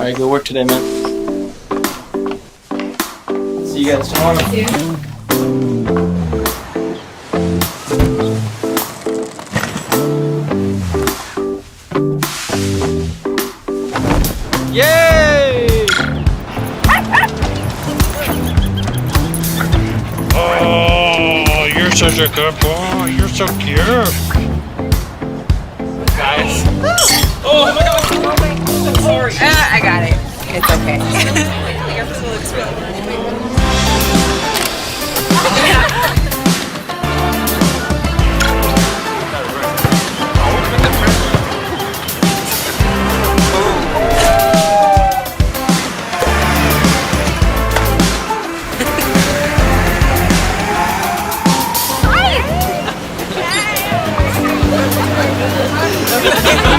Alright, good work today, man. See you guys tomorrow. Yay! Oh, you're such a good boy. You're so cute. Guys. Oh my god! I'm sorry. I got it. It's okay. Hi!